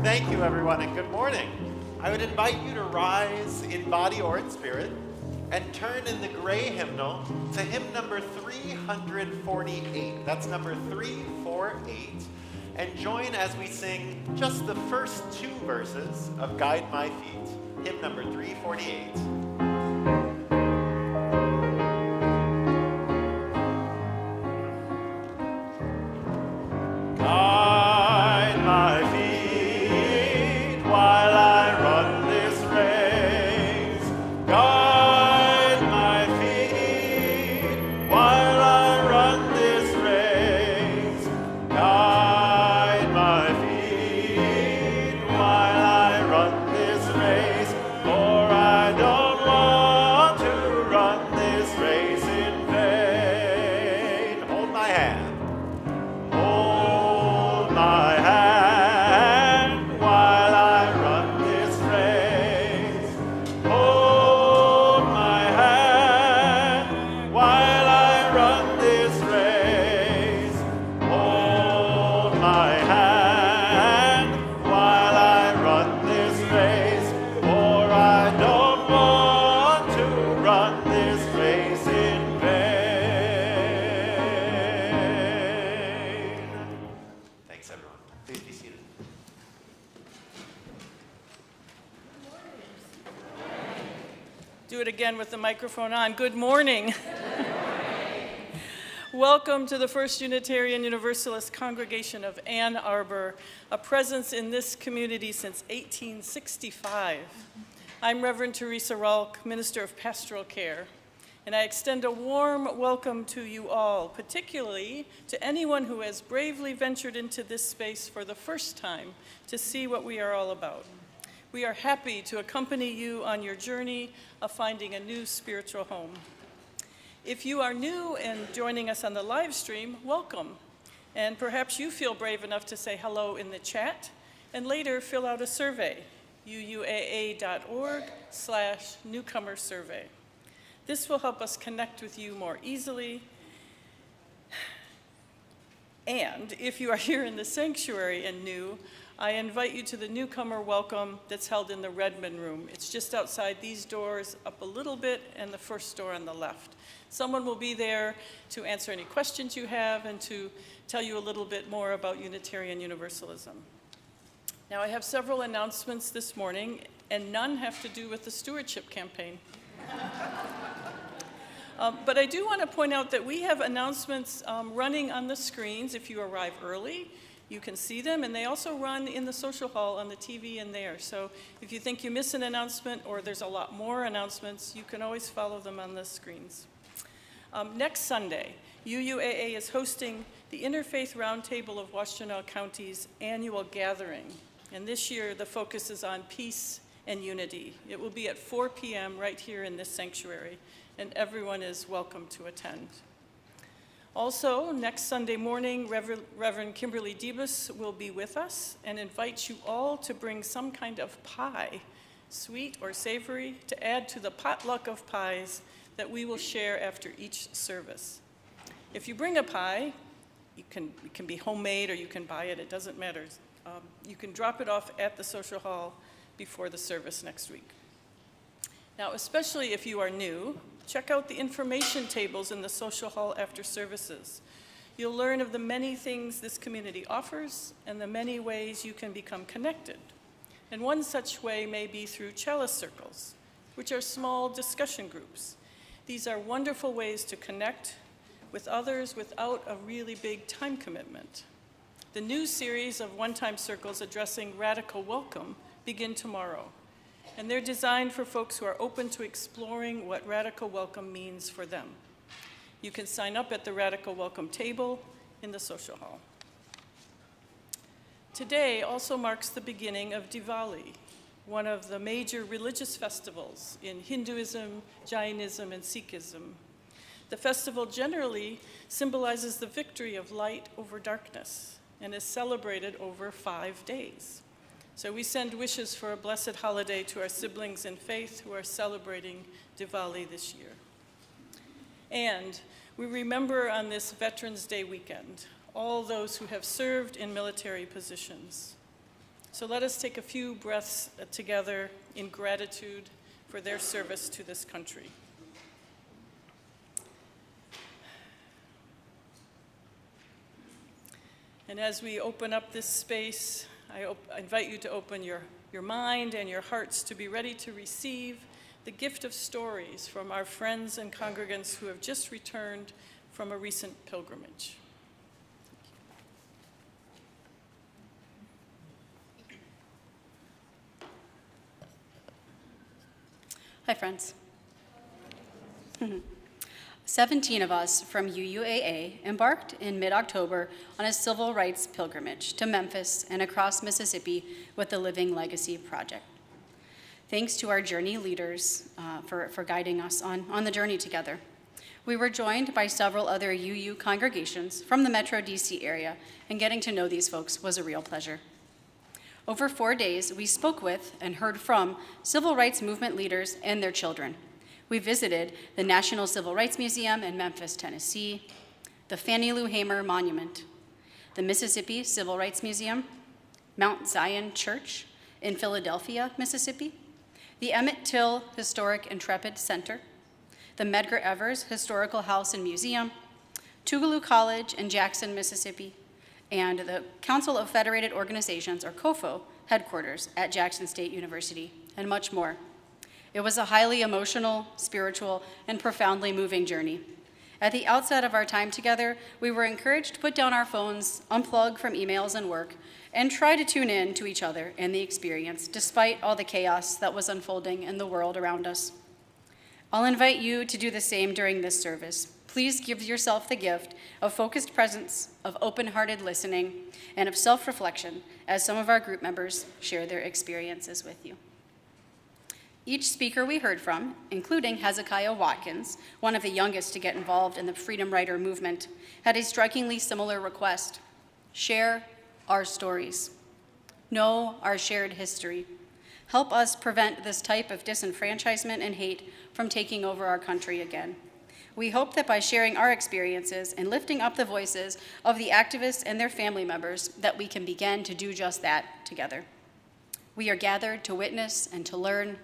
Thank you, everyone, and good morning. I would invite you to rise in body or in spirit and turn in the gray hymnal to hymn number 348. That's number 348. And join as we sing just the first two verses of Guide My Feet, hymn number 348. With the microphone on. Good morning. Welcome to the First Unitarian Universalist Congregation of Ann Arbor, a presence in this community since 1865. I'm Reverend Theresa Rohlck, Minister of Pastoral Care, and I extend a warm welcome to you all, particularly to anyone who has bravely ventured into this space for the first time to see what we are all about. We are happy to accompany you on your journey of finding a new spiritual home. If you are new and joining us on the live stream, welcome. And perhaps you feel brave enough to say hello in the chat and later fill out a survey, UUAA.org/newcomer survey. This will help us connect with you more easily. And if you are here in the sanctuary and new, I invite you to the newcomer welcome that's held in the Redmond room. It's just outside these doors, up a little bit, and the first door on the left. Someone will be there to answer any questions you have and to tell you a little bit more about Unitarian Universalism. Now, I have several announcements this morning, and none have to do with the stewardship campaign. But I do want to point out that we have announcements running on the screens if you arrive early. You can see them, and they also run in the social hall on the TV in there. So if you think you miss an announcement or there's a lot more announcements, you can always follow them on the screens. Next Sunday, UUAA is hosting the Interfaith Roundtable of Washtenaw County's annual gathering. And this year, the focus is on peace and unity. It will be at 4 p.m. right here in this sanctuary, and everyone is welcome to attend. Also, next Sunday morning, Reverend Kimberly Debus will be with us and invites you all to bring some kind of pie, sweet or savory, to add to the potluck of pies that we will share after each service. If you bring a pie, it can be homemade or you can buy it, it doesn't matter. You can drop it off at the social hall before the service next week. Now, especially if you are new, check out the information tables in the social hall after services. You'll learn of the many things this community offers and the many ways you can become connected. And one such way may be through Chalice circles, which are small discussion groups. These are wonderful ways to connect with others without a really big time commitment. The new series of one-time circles addressing radical welcome begin tomorrow. And they're designed for folks who are open to exploring what radical welcome means for them. You can sign up at the Radical Welcome table in the social hall. Today also marks the beginning of Diwali, one of the major religious festivals in Hinduism, Jainism, and Sikhism. The festival generally symbolizes the victory of light over darkness and is celebrated over 5 days. So we send wishes for a blessed holiday to our siblings in faith who are celebrating Diwali this year. And we remember on this Veterans Day weekend all those who have served in military positions. So let us take a few breaths together in gratitude for their service to this country. And as we open up this space, I invite you to open your mind and your hearts to be ready to receive the gift of stories from our friends and congregants who have just returned from a recent pilgrimage. Hi, friends. 17 of us from UUAA embarked in mid-October on a civil rights pilgrimage to Memphis and across Mississippi with the Living Legacy Project. Thanks to our journey leaders for guiding us on the journey together. We were joined by several other UU congregations from the Metro DC area, and getting to know these folks was a real pleasure. Over 4 days, we spoke with and heard from civil rights movement leaders and their children. We visited the National Civil Rights Museum in Memphis, Tennessee, the Fannie Lou Hamer Monument, the Mississippi Civil Rights Museum, Mount Zion Church in Philadelphia, Mississippi, the Emmett Till Historic Intrepid Center, the Medgar Evers Historical House and Museum, Tougaloo College in Jackson, Mississippi, and the Council of Federated Organizations, or COFO, headquarters at Jackson State University, and much more. It was a highly emotional, spiritual, and profoundly moving journey. At the outset of our time together, we were encouraged to put down our phones, unplug from emails and work, and try to tune in to each other and the experience, despite all the chaos that was unfolding in the world around us. I'll invite you to do the same during this service. Please give yourself the gift of focused presence, of open-hearted listening, and of self-reflection as some of our group members share their experiences with you. Each speaker we heard from, including Hezekiah Watkins, one of the youngest to get involved in the Freedom Rider movement, had a strikingly similar request: share our stories. Know our shared history. Help us prevent this type of disenfranchisement and hate from taking over our country again. We hope that by sharing our experiences and lifting up the voices of the activists and their family members, that we can begin to do just that together. We are gathered to witness and to learn.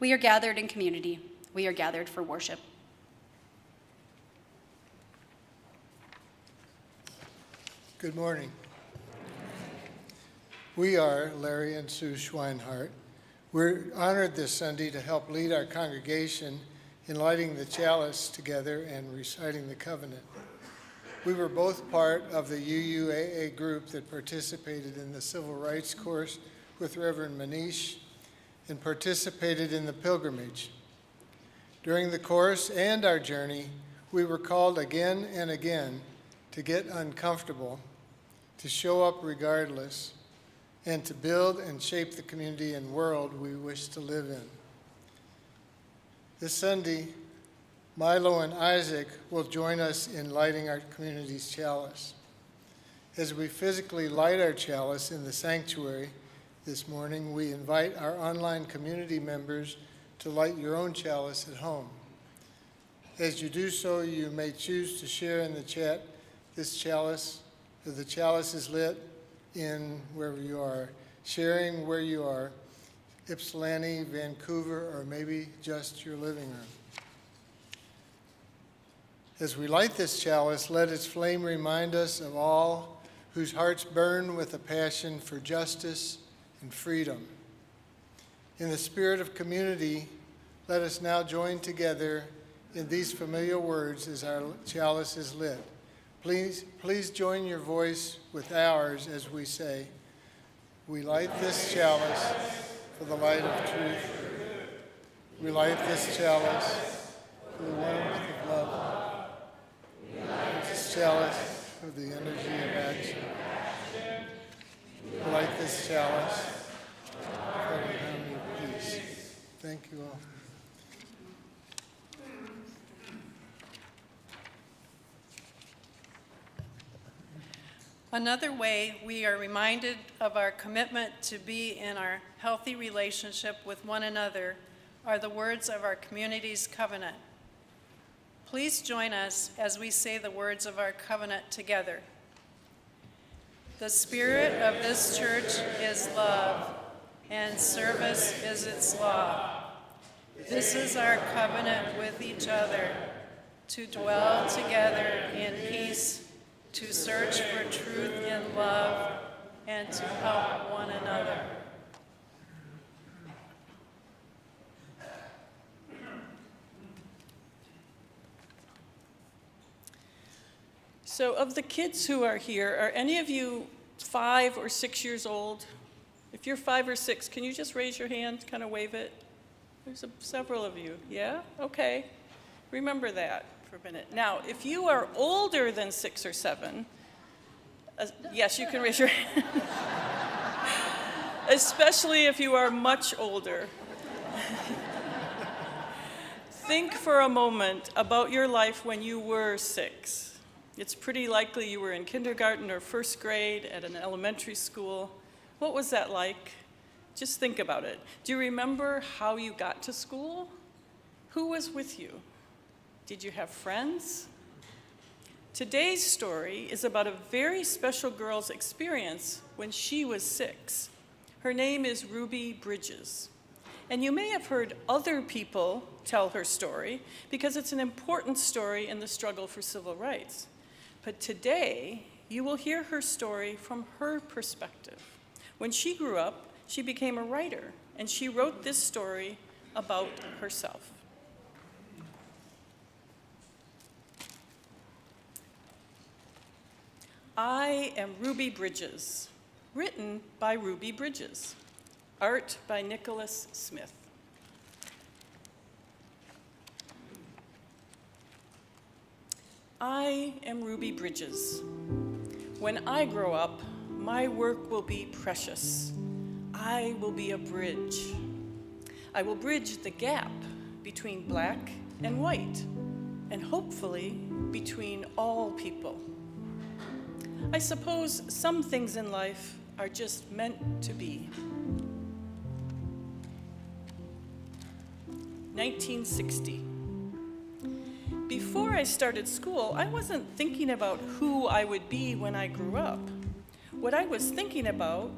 We are gathered in community. We are gathered for worship. Good morning. We are Larry and Sue Schweinhart. We're honored this Sunday to help lead our congregation in lighting the chalice together and reciting the covenant. We were both part of the UUAA group that participated in the civil rights course with Reverend Manish and participated in the pilgrimage. During the course and our journey, we were called again and again to get uncomfortable, to show up regardless, and to build and shape the community and world we wish to live in. This Sunday, Milo and Isaac will join us in lighting our community's chalice. As we physically light our chalice in the sanctuary this morning, we invite our online community members to light your own chalice at home. As you do so, you may choose to share in the chat this chalice, or the chalice is lit in wherever you are, sharing where you are, Ypsilanti, Vancouver, or maybe just your living room. As we light this chalice, let its flame remind us of all whose hearts burn with a passion for justice and freedom. In the spirit of community, let us now join together in these familiar words as our chalice is lit. Please join your voice with ours as we say, "We light this chalice for the light of truth. We light this chalice for the warmth of love. We light this chalice for the energy of action. We light this chalice for the harmony of peace." Thank you all. Another way we are reminded of our commitment to be in our healthy relationship with one another are the words of our community's covenant. Please join us as we say the words of our covenant together. The spirit of this church is love, and service is its law. This is our covenant with each other, to dwell together in peace, to search for truth in love, and to help one another. So of the kids who are here, are any of you 5 or 6 years old? If you're 5 or 6, can you just raise your hand, kind of wave it? There's several of you. Yeah? Okay. Remember that for a minute. Now, if you are older than 6 or 7, yes, you can raise your hand. Especially if you are much older. Think for a moment about your life when you were 6. It's pretty likely you were in kindergarten or first grade at an elementary school. What was that like? Just think about it. Do you remember how you got to school? Who was with you? Did you have friends? Today's story is about a very special girl's experience when she was 6. Her name is Ruby Bridges. And you may have heard other people tell her story because it's an important story in the struggle for civil rights. But today, you will hear her story from her perspective. When she grew up, she became a writer, and she wrote this story about herself. I Am Ruby Bridges, written by Ruby Bridges, art by Nicholas Smith. I am Ruby Bridges. When I grow up, my work will be precious. I will be a bridge. I will bridge the gap between black and white, and hopefully between all people. I suppose some things in life are just meant to be. 1960. Before I started school, I wasn't thinking about who I would be when I grew up. What I was thinking about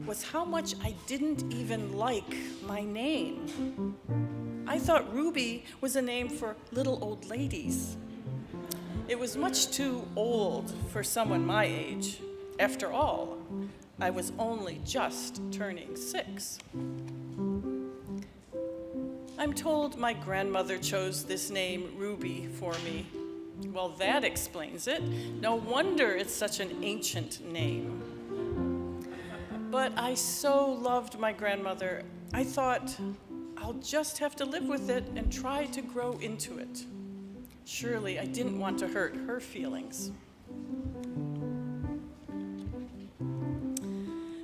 was how much I didn't even like my name. I thought Ruby was a name for little old ladies. It was much too old for someone my age. After all, I was only just turning 6. I'm told my grandmother chose this name, Ruby, for me. Well, that explains it. No wonder it's such an ancient name. But I so loved my grandmother, I thought, I'll just have to live with it and try to grow into it. Surely I didn't want to hurt her feelings.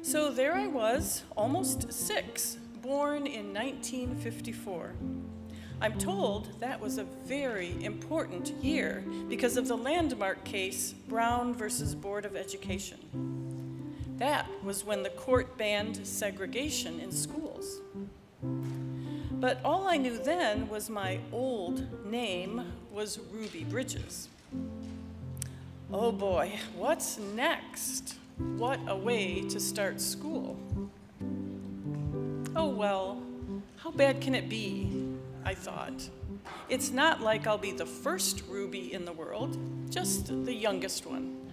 So there I was, almost 6, born in 1954. I'm told that was a very important year because of the landmark case, Brown versus Board of Education. That was when the court banned segregation in schools. But all I knew then was my old name was Ruby Bridges. Oh boy, what's next? What a way to start school. Oh well, how bad can it be? I thought. It's not like I'll be the first Ruby in the world, just the youngest one.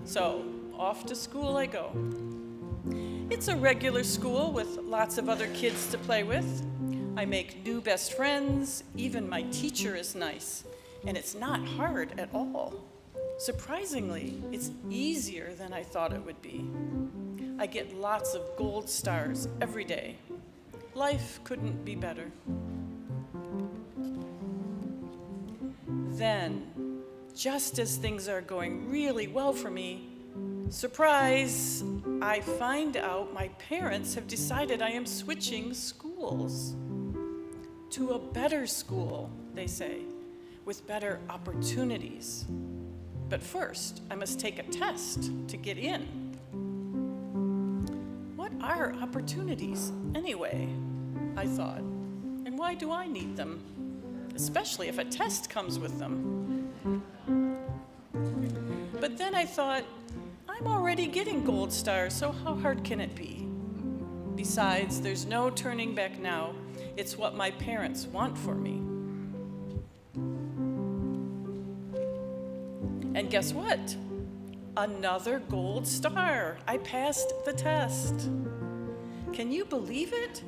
So, off to school I go. It's a regular school with lots of other kids to play with. I make new best friends, even my teacher is nice, and it's not hard at all. Surprisingly, it's easier than I thought it would be. I get lots of gold stars every day. Life couldn't be better. Then, just as things are going really well for me, surprise, I find out my parents have decided I am switching schools. To a better school, they say, with better opportunities. But first, I must take a test to get in. What are opportunities, anyway? I thought. And why do I need them? Especially if a test comes with them. But then I thought, I I'm already getting gold stars, so how hard can it be? Besides, there's no turning back now. It's what my parents want for me. And guess what? Another gold star. I passed the test. Can you believe it?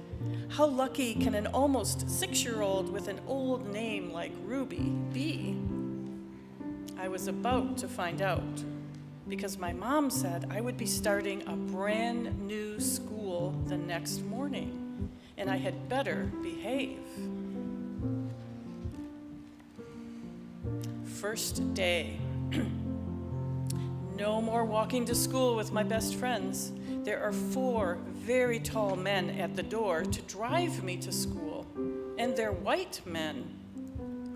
How lucky can an almost 6-year-old with an old name like Ruby be? I was about to find out because my mom said I would be starting a brand new school the next morning and I had better behave. First day. No more walking to school with my best friends. There are 4 very tall men at the door to drive me to school, and they're white men.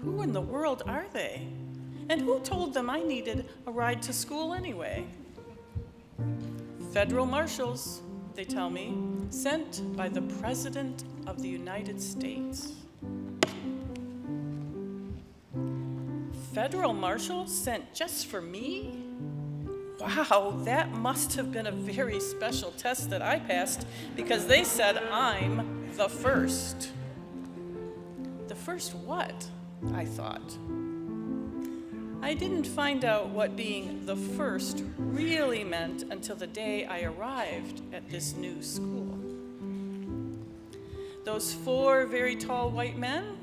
Who in the world are they? And who told them I needed a ride to school anyway? Federal marshals, they tell me, sent by the President of the United States. Federal marshals sent just for me? Wow, that must have been a very special test that I passed because they said I'm the first. The first what? I thought. I didn't find out what being the first really meant until the day I arrived at this new school. Those 4 very tall white men,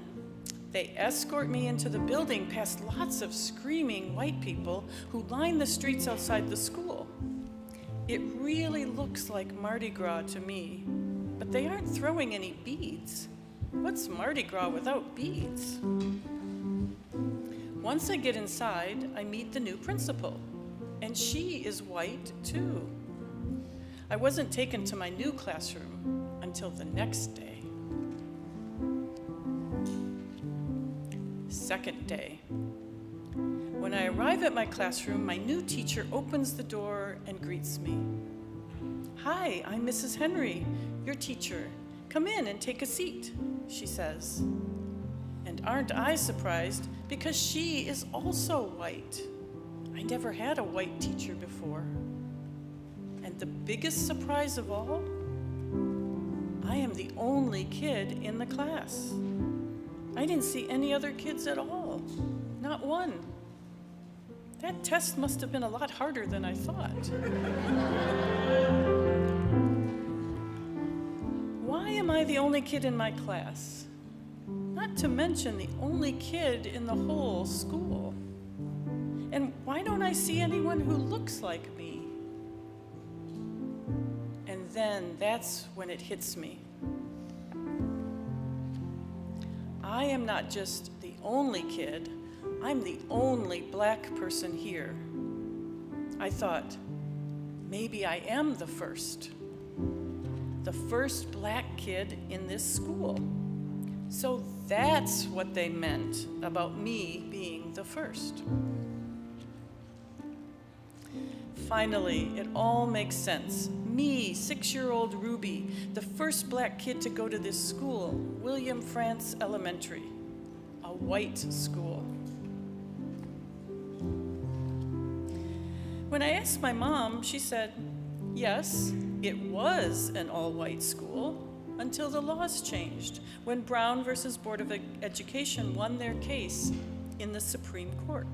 they escort me into the building past lots of screaming white people who line the streets outside the school. It really looks like Mardi Gras to me, but they aren't throwing any beads. What's Mardi Gras without beads? Once I get inside, I meet the new principal, and she is white too. I wasn't taken to my new classroom until the next day. Second day. When I arrive at my classroom, my new teacher opens the door and greets me. Hi, I'm Mrs. Henry, your teacher. Come in and take a seat, she says. And aren't I surprised because she is also white. I never had a white teacher before. And the biggest surprise of all, I am the only kid in the class. I didn't see any other kids at all, not one. That test must have been a lot harder than I thought. Why am I the only kid in my class? Not to mention the only kid in the whole school. And why don't I see anyone who looks like me? And then that's when it hits me. I am not just the only kid, I'm the only black person here. I thought, maybe I am the first black kid in this school. So that's what they meant about me being the first. Finally, it all makes sense. Me, 6-year-old Ruby, the first black kid to go to this school, William France Elementary, a white school. When I asked my mom, she said, yes, it was an all-white school until the laws changed, when Brown versus Board of Education won their case in the Supreme Court.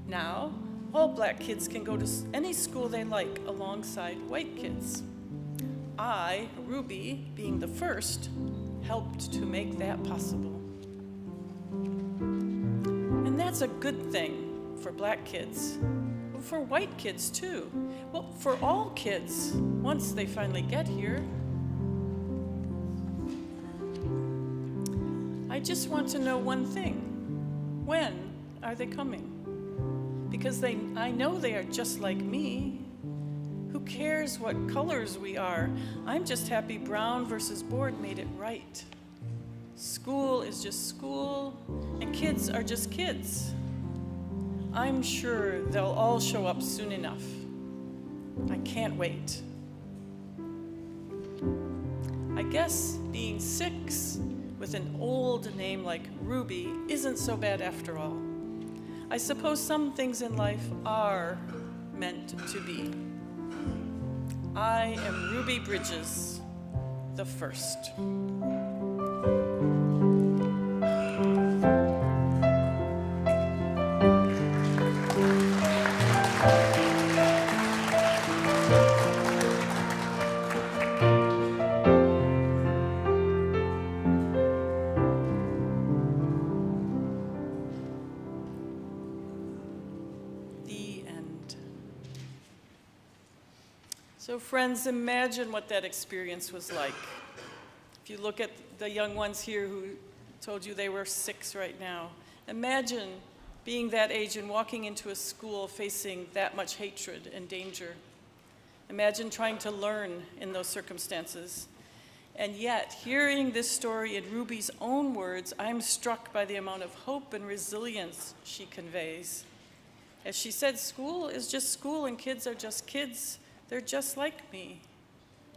Now, all black kids can go to any school they like alongside white kids. I, Ruby, being the first, helped to make that possible. And that's a good thing for black kids, for white kids too. Well, for all kids, once they finally get here. I just want to know one thing. When are they coming? Because I know they are just like me. Who cares what colors we are? I'm just happy Brown versus Board made it right. School is just school, and kids are just kids. I'm sure they'll all show up soon enough. I can't wait. I guess being 6 with an old name like Ruby isn't so bad after all. I suppose some things in life are meant to be. I am Ruby Bridges, the first. So friends, imagine what that experience was like. If you look at the young ones here who told you they were 6 right now, imagine being that age and walking into a school facing that much hatred and danger. Imagine trying to learn in those circumstances. And yet, hearing this story in Ruby's own words, I'm struck by the amount of hope and resilience she conveys. As she said, school is just school and kids are just kids. They're just like me.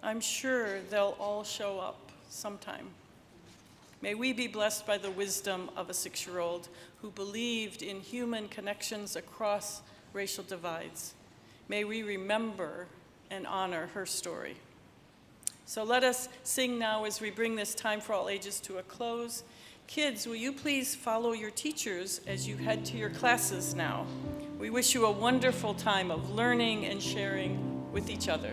I'm sure they'll all show up sometime. May we be blessed by the wisdom of a 6-year-old who believed in human connections across racial divides. May we remember and honor her story. So let us sing now as we bring this time for all ages to a close. Kids, will you please follow your teachers as you head to your classes now? We wish you a wonderful time of learning and sharing with each other.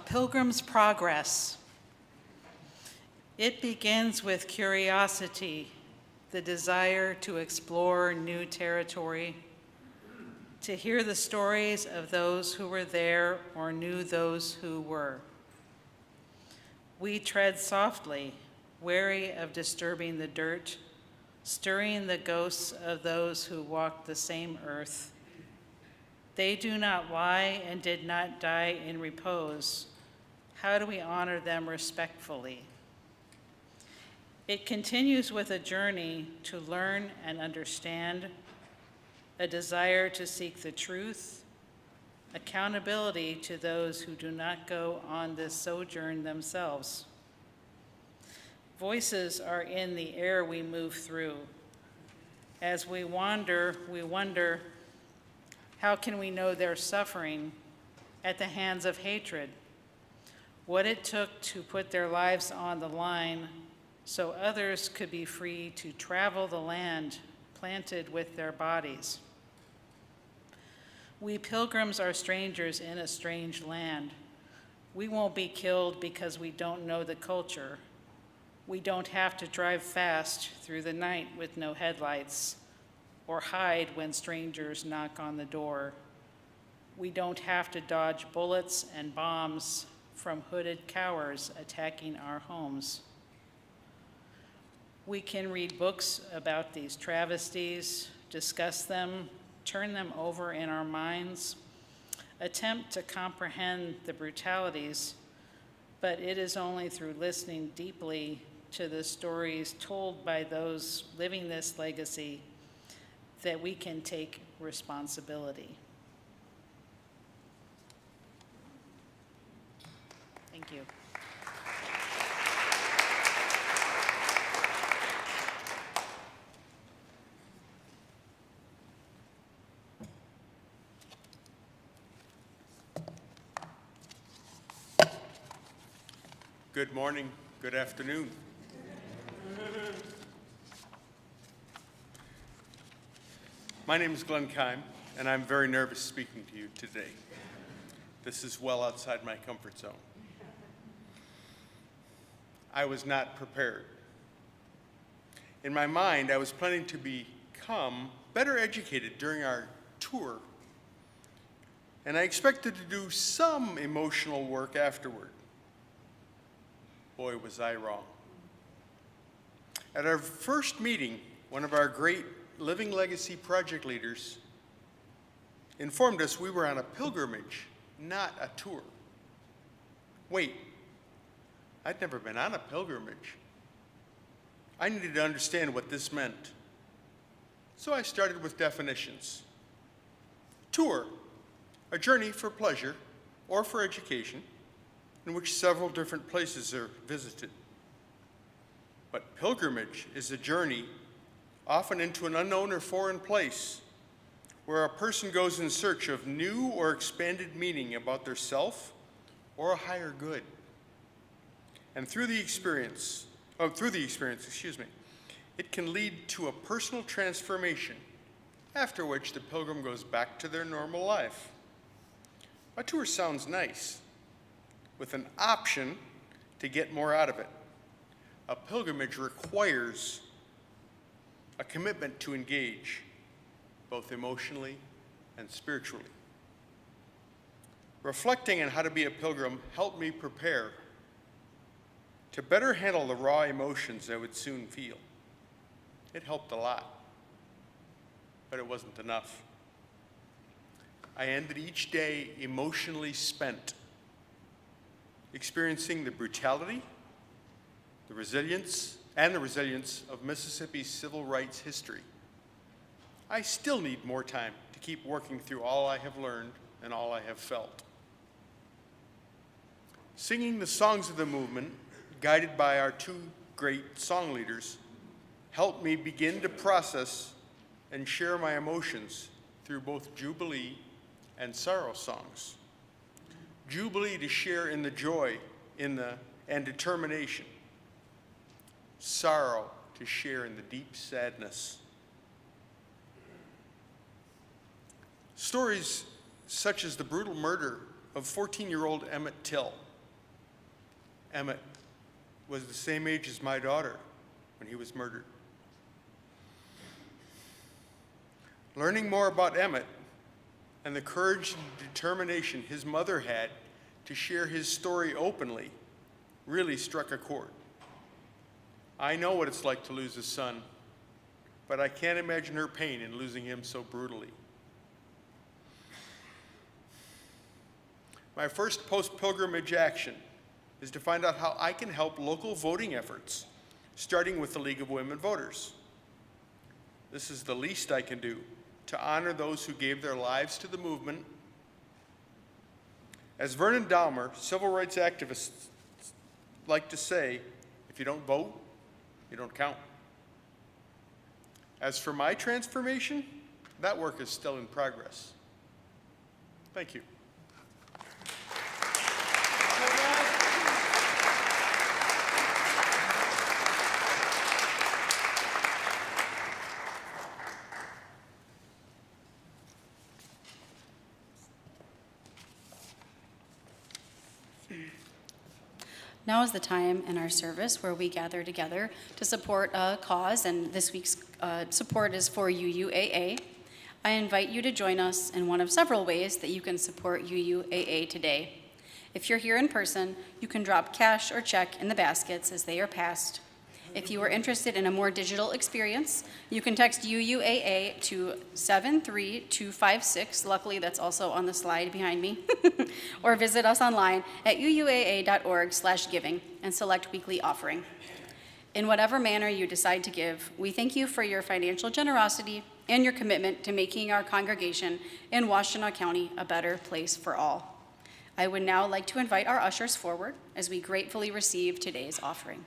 Pilgrim's Progress. It begins with curiosity, the desire to explore new territory, to hear the stories of those who were there or knew those who were. We tread softly, wary of disturbing the dirt, stirring the ghosts of those who walked the same earth. They do not lie and did not die in repose. How do we honor them respectfully? It continues with a journey to learn and understand, a desire to seek the truth, accountability to those who do not go on this sojourn themselves. Voices are in the air we move through. As we wander, we wonder, how can we know their suffering at the hands of hatred? What it took to put their lives on the line so others could be free to travel the land planted with their bodies. We pilgrims are strangers in a strange land. We won't be killed because we don't know the culture. We don't have to drive fast through the night with no headlights or hide when strangers knock on the door. We don't have to dodge bullets and bombs from hooded cowards attacking our homes. We can read books about these travesties, discuss them, turn them over in our minds, attempt to comprehend the brutalities, but it is only through listening deeply to the stories told by those living this legacy that we can take responsibility. Thank you. Good morning, good afternoon. My name is Glenn Keim, and I'm very nervous speaking to you today. This is well outside my comfort zone. I was not prepared. In my mind, I was planning to become better educated during our tour, and I expected to do some emotional work afterward. Boy, was I wrong. At our first meeting, one of our great Living Legacy project leaders informed us we were on a pilgrimage, not a tour. Wait, I'd never been on a pilgrimage. I needed to understand what this meant. So I started with definitions. Tour, a journey for pleasure or for education, in which several different places are visited. But pilgrimage is a journey, often into an unknown or foreign place, where a person goes in search of new or expanded meaning about their self or a higher good. And through the experience, it can lead to a personal transformation, after which the pilgrim goes back to their normal life. A tour sounds nice, with an option to get more out of it. A pilgrimage requires a commitment to engage, both emotionally and spiritually. Reflecting on how to be a pilgrim helped me prepare to better handle the raw emotions I would soon feel. It helped a lot, but it wasn't enough. I ended each day emotionally spent, experiencing the brutality, the resilience of Mississippi's civil rights history. I still need more time to keep working through all I have learned and all I have felt. Singing the songs of the movement, guided by our two great song leaders, helped me begin to process and share my emotions through both Jubilee and sorrow songs. Jubilee to share in the joy and determination. Sorrow to share in the deep sadness. Stories such as the brutal murder of 14-year-old Emmett Till. Emmett was the same age as my daughter when he was murdered. Learning more about Emmett and the courage and determination his mother had to share his story openly really struck a chord. I know what it's like to lose a son, but I can't imagine her pain in losing him so brutally. My first post-pilgrimage action is to find out how I can help local voting efforts, starting with the League of Women Voters. This is the least I can do to honor those who gave their lives to the movement. As Vernon Dahmer, civil rights activists like to say, if you don't vote, you don't count. As for my transformation, that work is still in progress. Thank you. Now is the time in our service where we gather together to support a cause, and this week's support is for UUAA. I invite you to join us in one of several ways that you can support UUAA today. If you're here in person, you can drop cash or check in the baskets as they are passed. If you are interested in a more digital experience, you can text UUAA to 73256. Luckily, that's also on the slide behind me. Or visit us online at uuaa.org/giving and select weekly offering. In whatever manner you decide to give, we thank you for your financial generosity and your commitment to making our congregation in Washtenaw County a better place for all. I would now like to invite our ushers forward as we gratefully receive today's offering.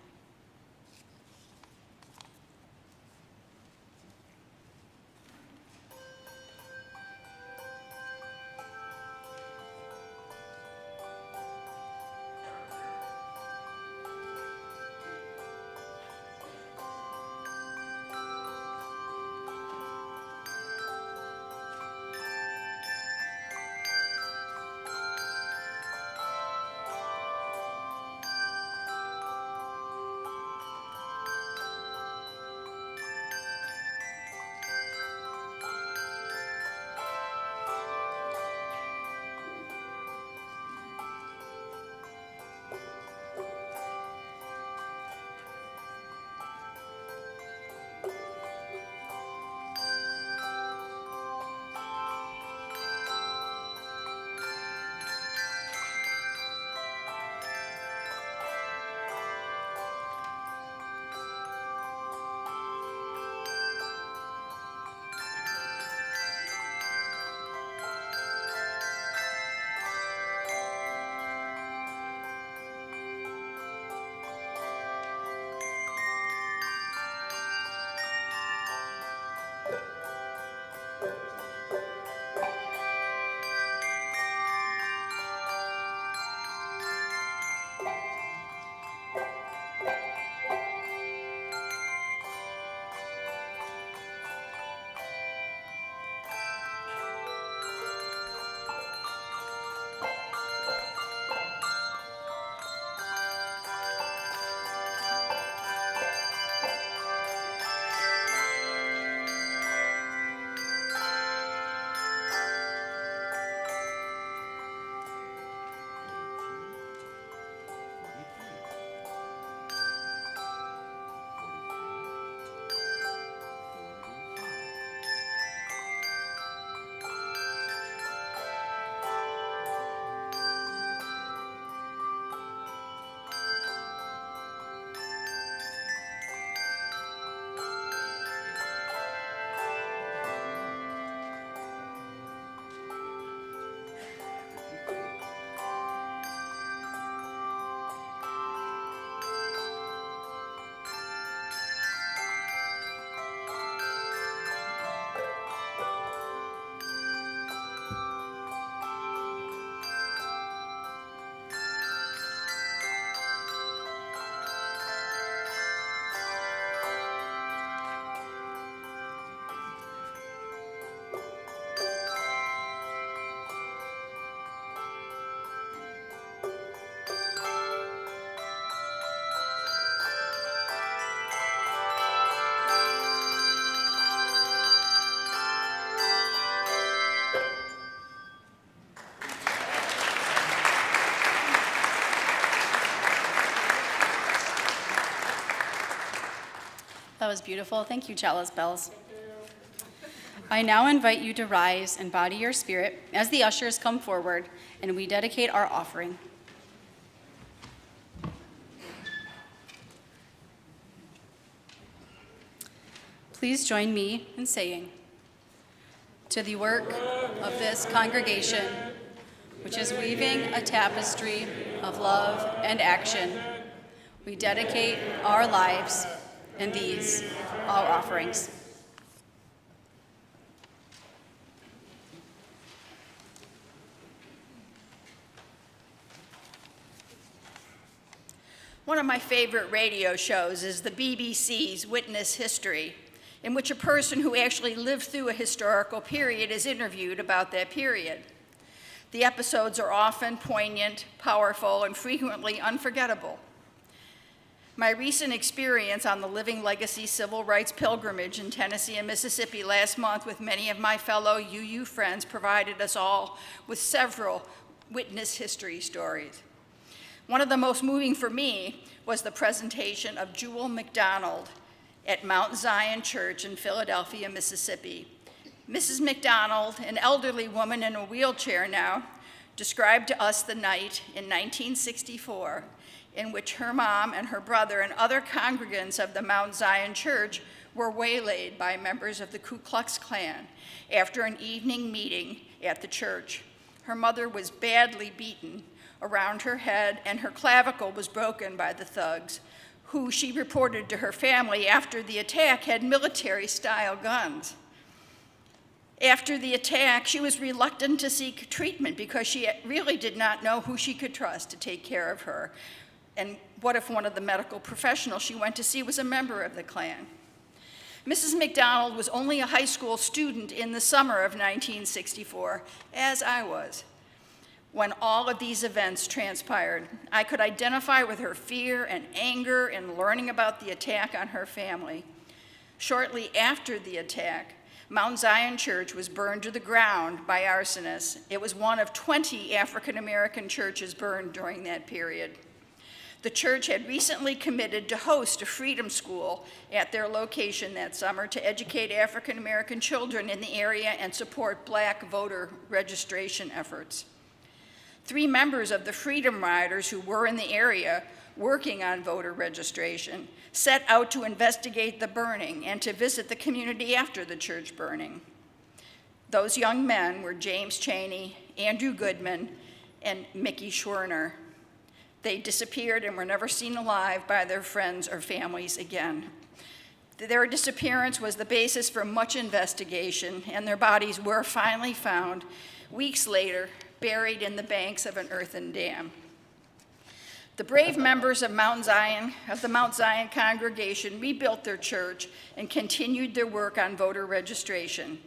That was beautiful. Thank you, Chalice Bells. I now invite you to rise and body your spirit as the ushers come forward and we dedicate our offering. Please join me in saying, "To the work of this congregation, which is weaving a tapestry of love and action, we dedicate our lives and these, our offerings." One of my favorite radio shows is the BBC's Witness History, in which a person who actually lived through a historical period is interviewed about that period. The episodes are often poignant, powerful, and frequently unforgettable. My recent experience on the Living Legacy Civil Rights Pilgrimage in Tennessee and Mississippi last month with many of my fellow UU friends provided us all with several witness history stories. One of the most moving for me was the presentation of Jewel McDonald at Mount Zion Church in Philadelphia, Mississippi. Mrs. McDonald, an elderly woman in a wheelchair now, described to us the night in 1964 in which her mom and her brother and other congregants of the Mount Zion Church were waylaid by members of the Ku Klux Klan after an evening meeting at the church. Her mother was badly beaten around her head, and her clavicle was broken by the thugs, who she reported to her family after the attack had military-style guns. After the attack, she was reluctant to seek treatment because she really did not know who she could trust to take care of her. And what if one of the medical professionals she went to see was a member of the Klan? Mrs. McDonald was only a high school student in the summer of 1964, as I was, when all of these events transpired. I could identify with her fear and anger in learning about the attack on her family. Shortly after the attack, Mount Zion Church was burned to the ground by arsonists. It was one of 20 African American churches burned during that period. The church had recently committed to host a freedom school at their location that summer to educate African American children in the area and support Black voter registration efforts. 3 members of the Freedom Riders who were in the area working on voter registration set out to investigate the burning and to visit the community after the church burning. Those young men were James Chaney, Andrew Goodman, and Mickey Schwerner. They disappeared and were never seen alive by their friends or families again. Their disappearance was the basis for much investigation, and their bodies were finally found weeks later, buried in the banks of an earthen dam. The brave members of the Mount Zion congregation rebuilt their church and continued their work on voter registration.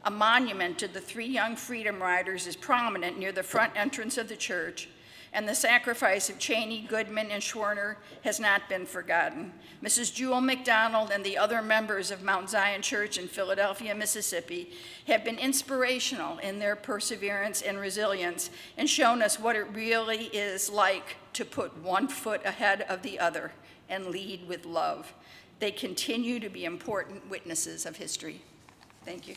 A monument to the 3 young Freedom Riders is prominent near the front entrance of the church, and the sacrifice of Chaney, Goodman, and Schwerner has not been forgotten. Mrs. Jewel McDonald and the other members of Mount Zion Church in Philadelphia, Mississippi, have been inspirational in their perseverance and resilience and shown us what it really is like to put one foot ahead of the other and lead with love. They continue to be important witnesses of history. Thank you.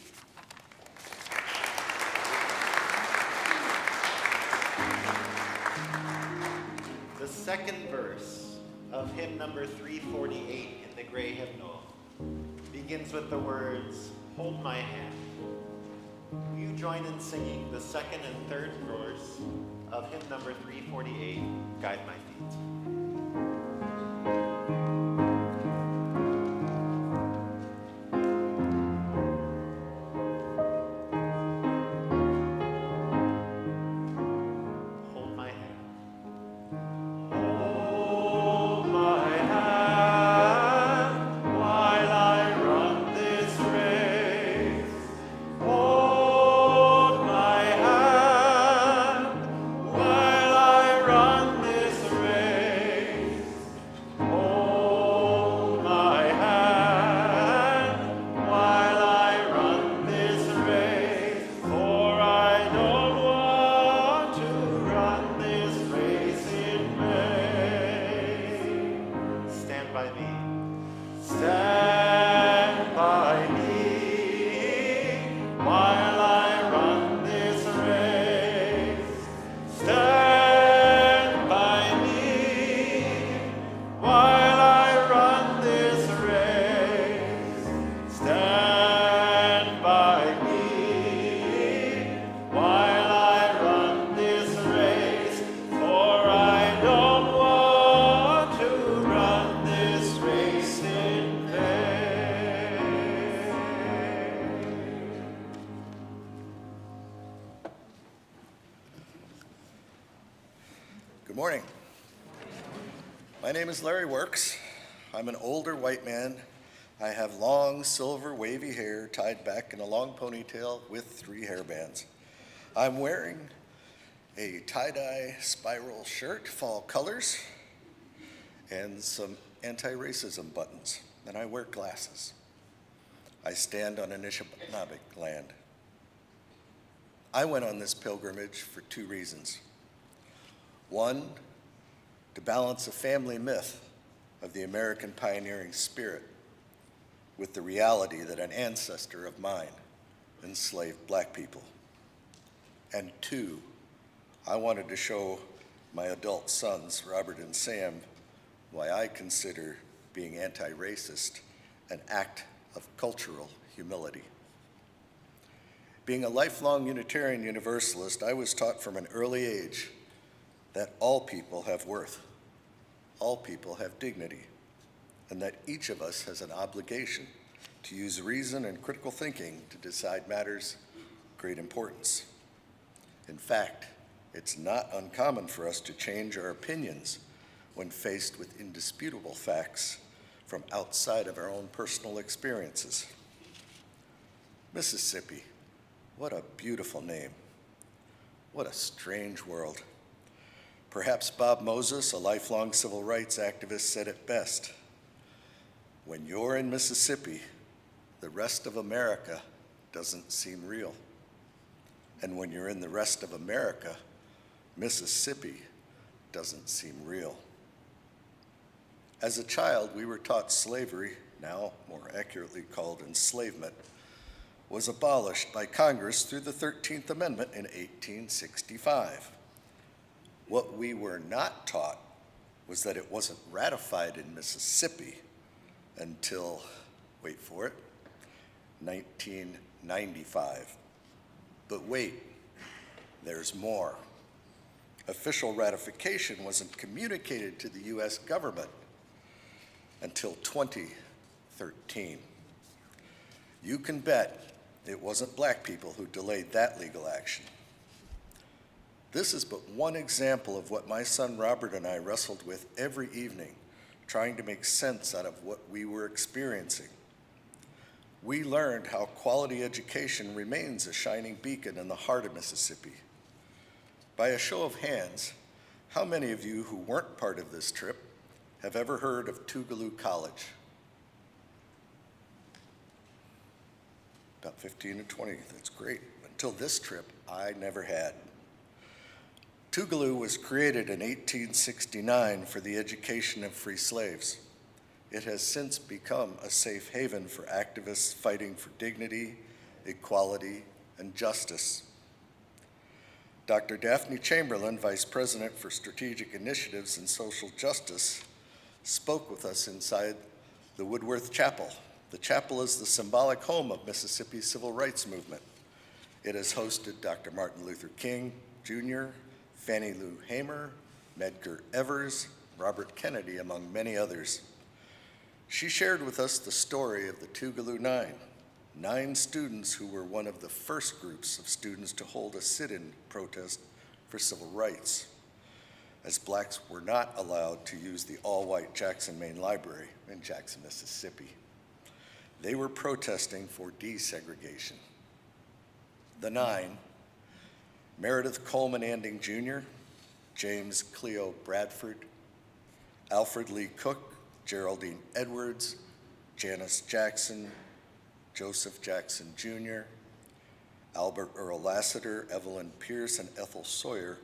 The second verse of hymn number 348 in the gray hymnal begins with the words, "Hold my hand." Will you join in singing the second and third verse of hymn number 348, "Guide My Feet"? Good morning. My name is Larry Works. I'm an older white man. I have long, silver, wavy hair tied back in a long ponytail with 3 hairbands. I'm wearing a tie-dye spiral shirt, fall colors, and some anti-racism buttons, and I wear glasses. I stand on Anishinaabe land. I went on this pilgrimage for 2 reasons. 1, to balance a family myth of the American pioneering spirit with the reality that an ancestor of mine enslaved black people. And 2, I wanted to show my adult sons, Robert and Sam, why I consider being anti-racist an act of cultural humility. Being a lifelong Unitarian Universalist, I was taught from an early age that all people have worth, all people have dignity, and that each of us has an obligation to use reason and critical thinking to decide matters of great importance. In fact, it's not uncommon for us to change our opinions when faced with indisputable facts from outside of our own personal experiences. Mississippi, what a beautiful name. What a strange world. Perhaps Bob Moses, a lifelong civil rights activist, said it best. When you're in Mississippi, the rest of America doesn't seem real. And when you're in the rest of America, Mississippi doesn't seem real. As a child, we were taught slavery, now more accurately called enslavement, was abolished by Congress through the 13th Amendment in 1865. What we were not taught was that it wasn't ratified in Mississippi until, wait for it, 1995. But wait, there's more. Official ratification wasn't communicated to the U.S. government until 2013. You can bet it wasn't black people who delayed that legal action. This is but one example of what my son Robert and I wrestled with every evening, trying to make sense out of what we were experiencing. We learned how quality education remains a shining beacon in the heart of Mississippi. By a show of hands, how many of you who weren't part of this trip have ever heard of Tougaloo College? About 15 to 20, that's great. Until this trip, I never had. Tougaloo was created in 1869 for the education of free slaves. It has since become a safe haven for activists fighting for dignity, equality, and justice. Dr. Daphne Chamberlain, Vice President for Strategic Initiatives and Social Justice, spoke with us inside the Woodworth Chapel. The chapel is the symbolic home of Mississippi's civil rights movement. It has hosted Dr. Martin Luther King, Jr., Fannie Lou Hamer, Medgar Evers, Robert Kennedy, among many others. She shared with us the story of the Tougaloo nine students who were one of the first groups of students to hold a sit-in protest for civil rights, as blacks were not allowed to use the all-white Jackson Main Library in Jackson, Mississippi. They were protesting for desegregation. The nine, Meredith Coleman Anding Jr., James Cleo Bradford, Alfred Lee Cook, Geraldine Edwards, Janice Jackson, Joseph Jackson Jr., Albert Earl Lassiter, Evelyn Pierce, and Ethel Sawyer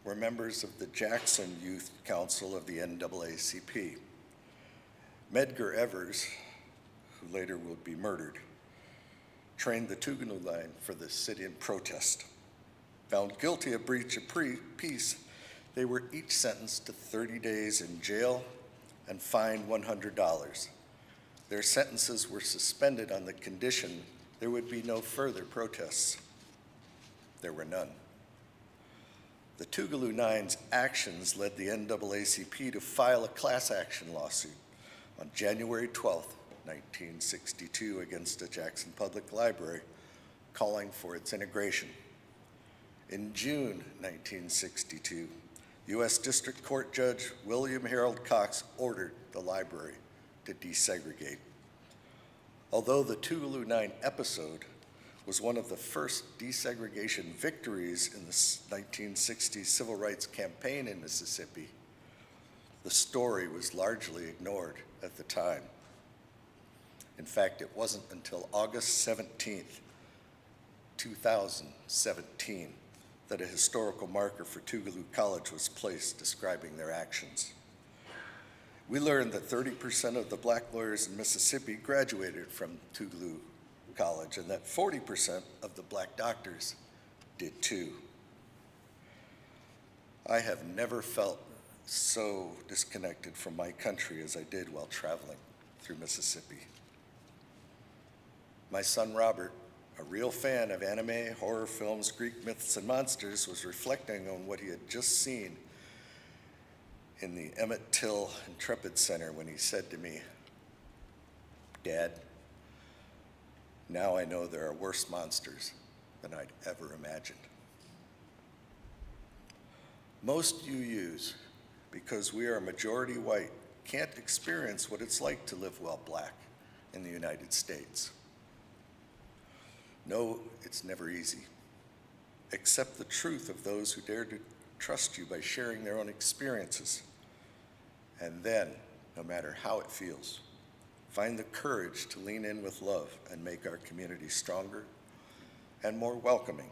were members of the Jackson Youth Council of the NAACP. Medgar Evers, who later would be murdered, trained the Tougaloo line for the sit-in protest. Found guilty of breach of peace, they were each sentenced to 30 days in jail and fined $100. Their sentences were suspended on the condition there would be no further protests. There were none. The Tougaloo Nine's actions led the NAACP to file a class action lawsuit on January 12, 1962, against the Jackson Public Library, calling for its integration. In June 1962, U.S. District Court Judge William Harold Cox ordered the library to desegregate. Although the Tougaloo Nine episode was one of the first desegregation victories in the 1960s civil rights campaign in Mississippi, the story was largely ignored at the time. In fact, it wasn't until August 17th, 2017, that a historical marker for Tougaloo College was placed describing their actions. We learned that 30% of the black lawyers in Mississippi graduated from Tougaloo College, and that 40% of the black doctors did too. I have never felt so disconnected from my country as I did while traveling through Mississippi. my son Robert, a real fan of anime, horror films, Greek myths, and monsters, was reflecting on what he had just seen in the Emmett Till Intrepid Center when he said to me, "Dad, now I know there are worse monsters than I'd ever imagined." Most UUs, because we are majority white, can't experience what it's like to live while black in the United States. No, it's never easy. Accept the truth of those who dare to trust you by sharing their own experiences. And then, no matter how it feels, find the courage to lean in with love and make our community stronger and more welcoming.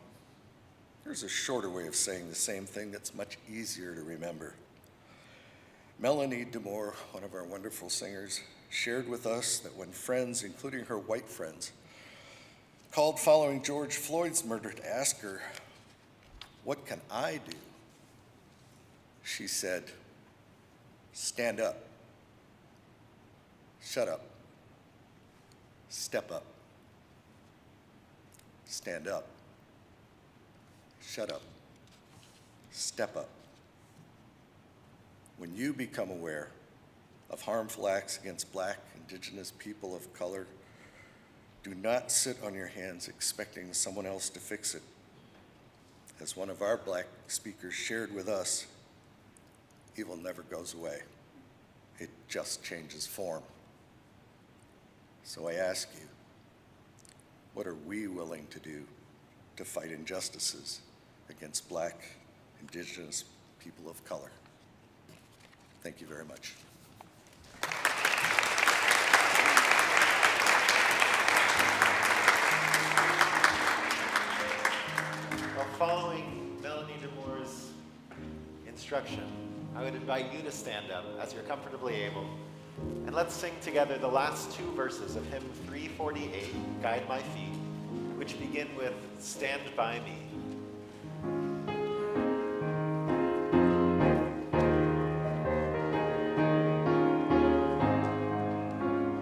There's a shorter way of saying the same thing that's much easier to remember. Melanie, DeMore, one of our wonderful singers, shared with us that when friends, including her white friends, called following George Floyd's murder to ask her, "What can I do?" she said, "Stand up, shut up, step up, stand up, shut up, step up." When you become aware of harmful acts against Black, Indigenous people of color, do not sit on your hands expecting someone else to fix it. As one of our Black speakers shared with us, evil never goes away. It just changes form. So I ask you, what are we willing to do to fight injustices against Black, Indigenous people of color? Thank you very much. Well, following Melanie DeMore's instruction, I would invite you to stand up as you're comfortably able, and let's sing together the last two verses of hymn 348, Guide My Feet, which begin with "Stand by Me."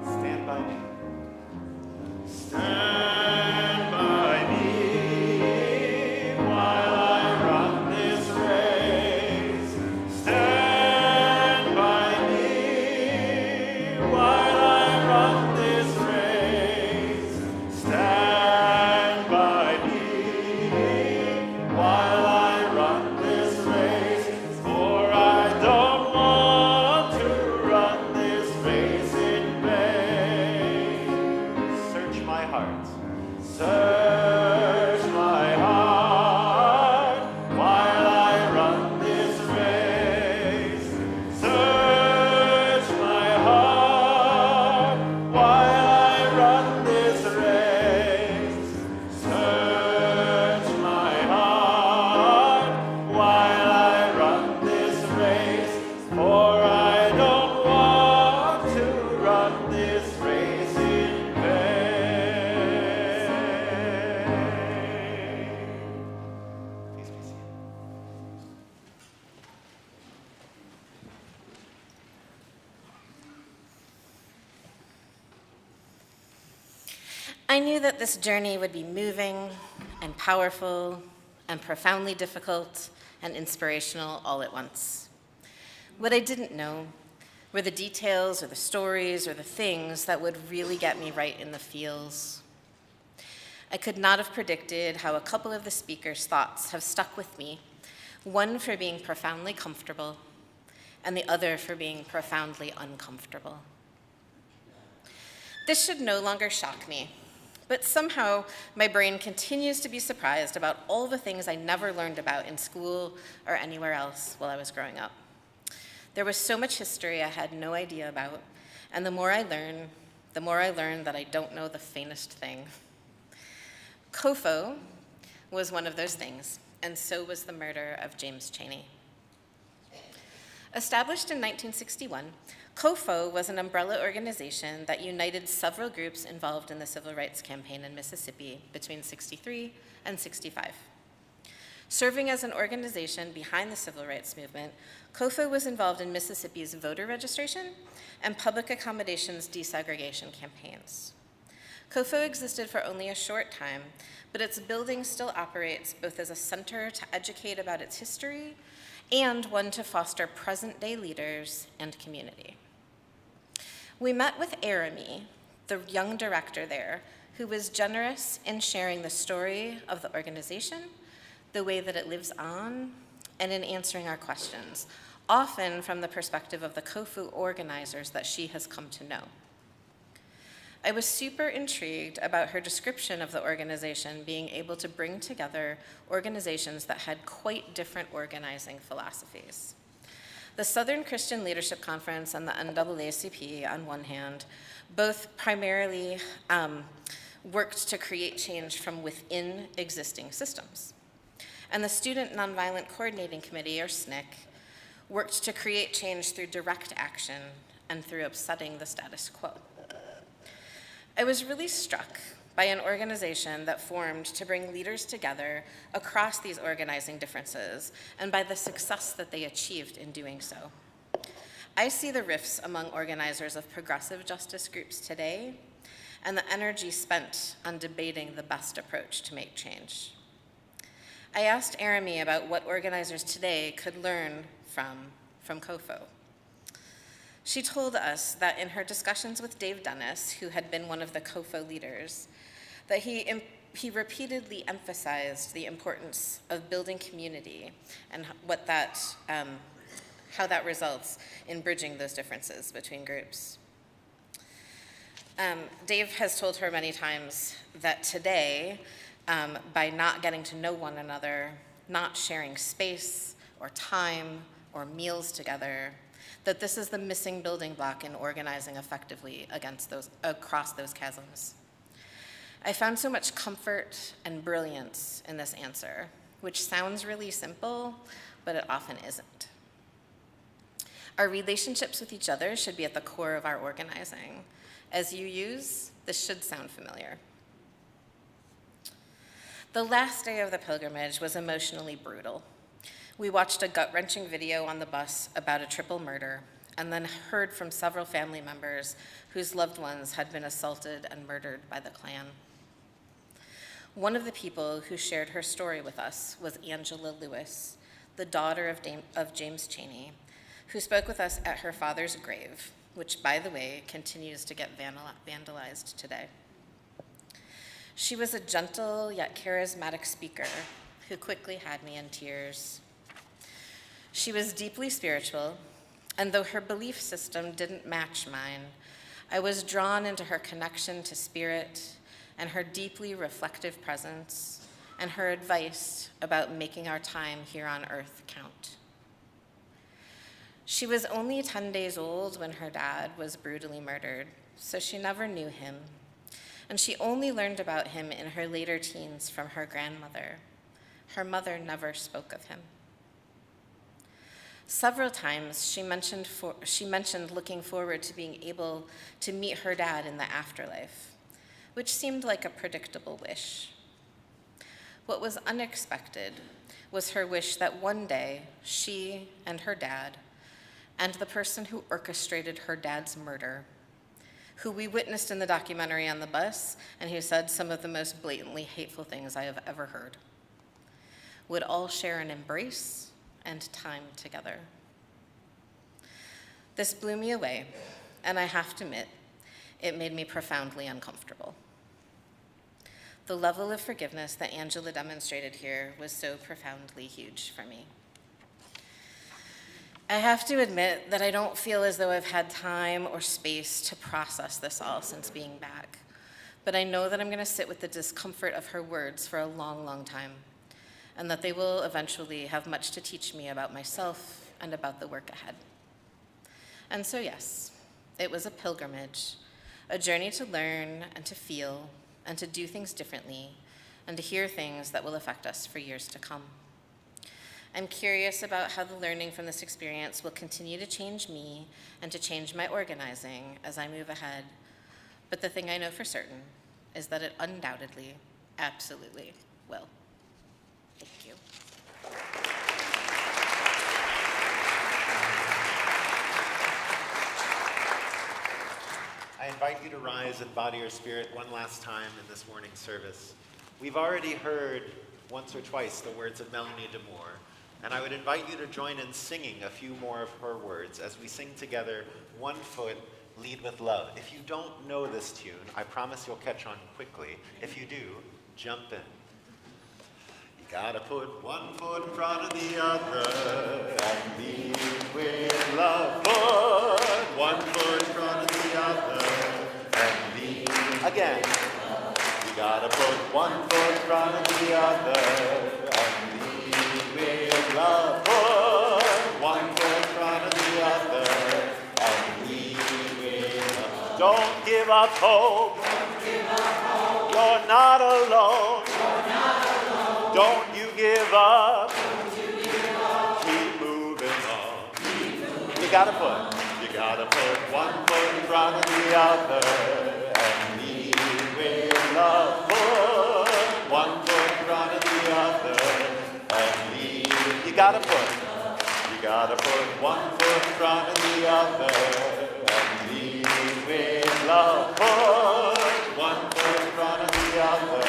Stand by me. Stand by me while I run this race. Stand by me while I run this race. Stand by me while I run this race. For I don't want to run this race in vain. Search my heart. Search my heart while I run this race. Search my heart while I run this race. Search my heart while I run this race. For I don't want to run this race in vain. Please be seated. I knew that this journey would be moving and powerful and profoundly difficult and inspirational all at once. What I didn't know were the details or the stories or the things that would really get me right in the feels. I could not have predicted how a couple of the speakers' thoughts have stuck with me, one for being profoundly comfortable and the other for being profoundly uncomfortable. This should no longer shock me, but somehow my brain continues to be surprised about all the things I never learned about in school or anywhere else while I was growing up. There was so much history I had no idea about, and the more I learn that I don't know the faintest thing. COFO was one of those things, and so was the murder of James Chaney. Established in 1961, COFO was an umbrella organization that united several groups involved in the civil rights campaign in Mississippi between '63 and '65. Serving as an organization behind the civil rights movement, COFO was involved in Mississippi's voter registration and public accommodations desegregation campaigns. COFO existed for only a short time, but its building still operates both as a center to educate about its history and one to foster present-day leaders and community. We met with Arami, the young director there, who was generous in sharing the story of the organization, the way that it lives on, and in answering our questions, often from the perspective of the COFO organizers that she has come to know. I was super intrigued about her description of the organization being able to bring together organizations that had quite different organizing philosophies. The Southern Christian Leadership Conference and the NAACP, on one hand, both primarily worked to create change from within existing systems. And the Student Nonviolent Coordinating Committee, or SNCC, worked to create change through direct action and through upsetting the status quo. I was really struck by an organization that formed to bring leaders together across these organizing differences and by the success that they achieved in doing so. I see the rifts among organizers of progressive justice groups today and the energy spent on debating the best approach to make change. I asked Arami about what organizers today could learn from COFO. She told us that in her discussions with Dave Dennis, who had been one of the COFO leaders, that he repeatedly emphasized the importance of building community and how that results in bridging those differences between groups. Dave has told her many times that today, by not getting to know one another, not sharing space or time or meals together, that this is the missing building block in organizing effectively across those chasms. I found so much comfort and brilliance in this answer, which sounds really simple, but it often isn't. Our relationships with each other should be at the core of our organizing. As you use, this should sound familiar. The last day of the pilgrimage was emotionally brutal. We watched a gut-wrenching video on the bus about a triple murder, and then heard from several family members whose loved ones had been assaulted and murdered by the Klan. One of the people who shared her story with us was Angela Lewis, the daughter of James Chaney, who spoke with us at her father's grave, which, by the way, continues to get vandalized today. She was a gentle yet charismatic speaker who quickly had me in tears. She was deeply spiritual, and though her belief system didn't match mine, I was drawn into her connection to spirit and her deeply reflective presence and her advice about making our time here on earth count. She was only 10 days old when her dad was brutally murdered, so she never knew him, and she only learned about him in her later teens from her grandmother. Her mother never spoke of him. Several times she mentioned looking forward to being able to meet her dad in the afterlife, which seemed like a predictable wish. What was unexpected was her wish that one day she and her dad, and the person who orchestrated her dad's murder, who we witnessed in the documentary on the bus and who said some of the most blatantly hateful things I have ever heard, would all share an embrace and time together. This blew me away, and I have to admit, it made me profoundly uncomfortable. The level of forgiveness that Angela demonstrated here was so profoundly huge for me. I have to admit that I don't feel as though I've had time or space to process this all since being back, but I know that I'm going to sit with the discomfort of her words for a long, long time, and that they will eventually have much to teach me about myself and about the work ahead. And so yes, it was a pilgrimage, a journey to learn and to feel and to do things differently and to hear things that will affect us for years to come. I'm curious about how the learning from this experience will continue to change me and to change my organizing as I move ahead. But the thing I know for certain is that it undoubtedly, absolutely will. Thank you. I invite you to rise in body or spirit one last time in this morning's service. We've already heard once or twice the words of Melanie DeMore, and I would invite you to join in singing a few more of her words as we sing together, One Foot, Lead with Love. If you don't know this tune, I promise you'll catch on quickly. If you do, jump in. You gotta put one foot in front of the other and lead with love. Put one foot in front of the other and lead. Again. You gotta put one foot in front of the other and lead with love. Put one foot in front of the other and lead with love. Don't give up hope. You're not alone. Don't you give up. Keep moving on. You gotta put one foot in front of the other and lead with love. Put one foot in front of the other and lead. You gotta put one foot in front of the other and lead with love. Put one foot in front of the other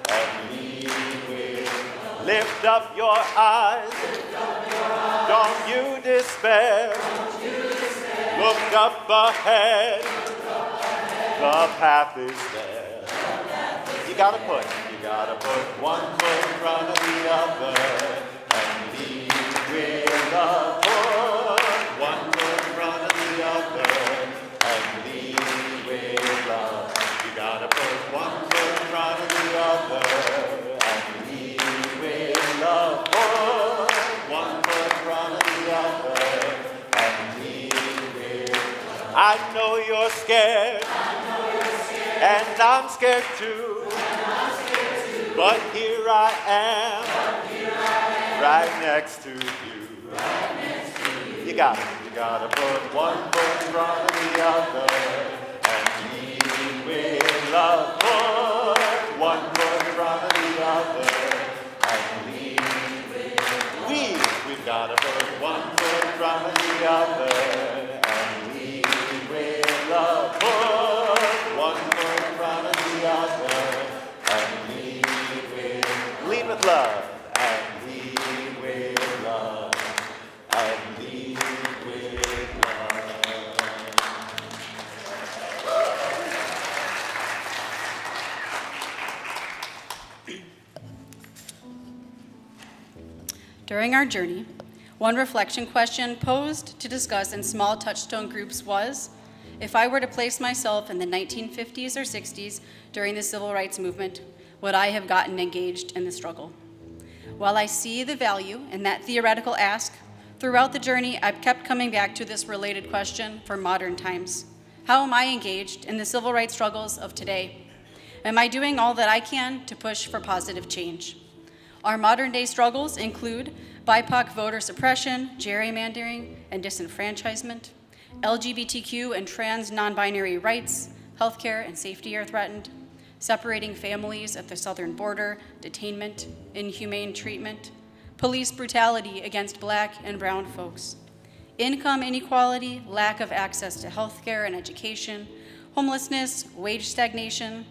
and lead with love. Lift up your eyes. Don't you despair. Look up ahead. The path is there. You gotta put one foot in front of the other and lead with love. Put one foot in front of the other and lead with love. You gotta put one foot in front of the other and lead with love. Put one foot in front of the other and lead with love. I know you're scared. And I'm scared too. But here I am, right next to you. You gotta put one foot in front of the other and lead with love. Put one foot in front of the other and lead with love. We've gotta put one foot in front of the other and lead with love. Put one foot in front of the other and lead with love. And lead with love. And lead with love. During our journey, one reflection question posed to discuss in small touchstone groups was, if I were to place myself in the 1950s or 60s during the civil rights movement, would I have gotten engaged in the struggle? While I see the value in that theoretical ask, throughout the journey I've kept coming back to this related question for modern times. How am I engaged in the civil rights struggles of today? Am I doing all that I can to push for positive change? Our modern day struggles include BIPOC voter suppression, gerrymandering, and disenfranchisement. LGBTQ and trans non-binary rights, healthcare and safety are threatened. Separating families at the southern border, detainment, inhumane treatment, police brutality against Black and brown folks, income inequality, lack of access to healthcare and education, homelessness, wage stagnation,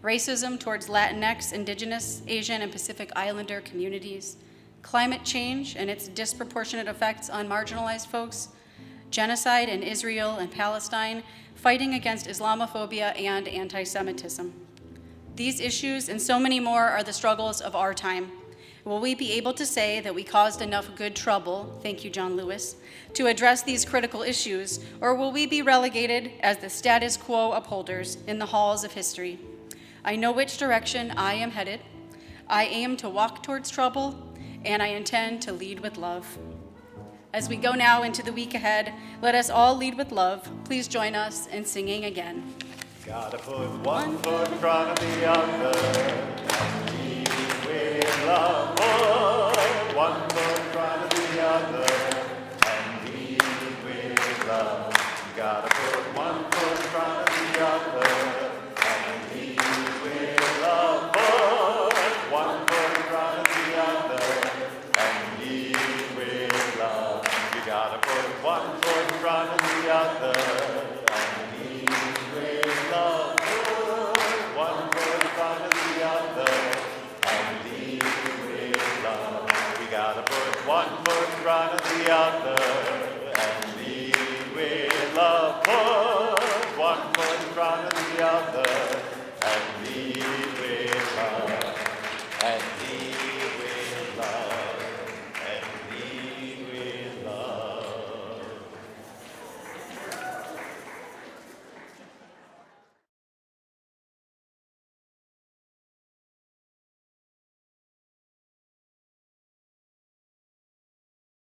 racism towards Latinx, Indigenous, Asian, and Pacific Islander communities, climate change and its disproportionate effects on marginalized folks, genocide in Israel and Palestine, fighting against Islamophobia and anti-Semitism. These issues and so many more are the struggles of our time. Will we be able to say that we caused enough good trouble, thank you, John Lewis, to address these critical issues, or will we be relegated as the status quo upholders in the halls of history? I know which direction I am headed. I aim to walk towards trouble, and I intend to lead with love. As we go now into the week ahead, let us all lead with love. Please join us in singing again. Gotta put one foot in front of the other and lead with love. Put one foot in front of the other and lead with love. You gotta put one foot in front of the other and lead with love. Put one foot in front of the other and lead with love. You gotta put one foot in front of the other and lead with the other, and lead with love. Put one foot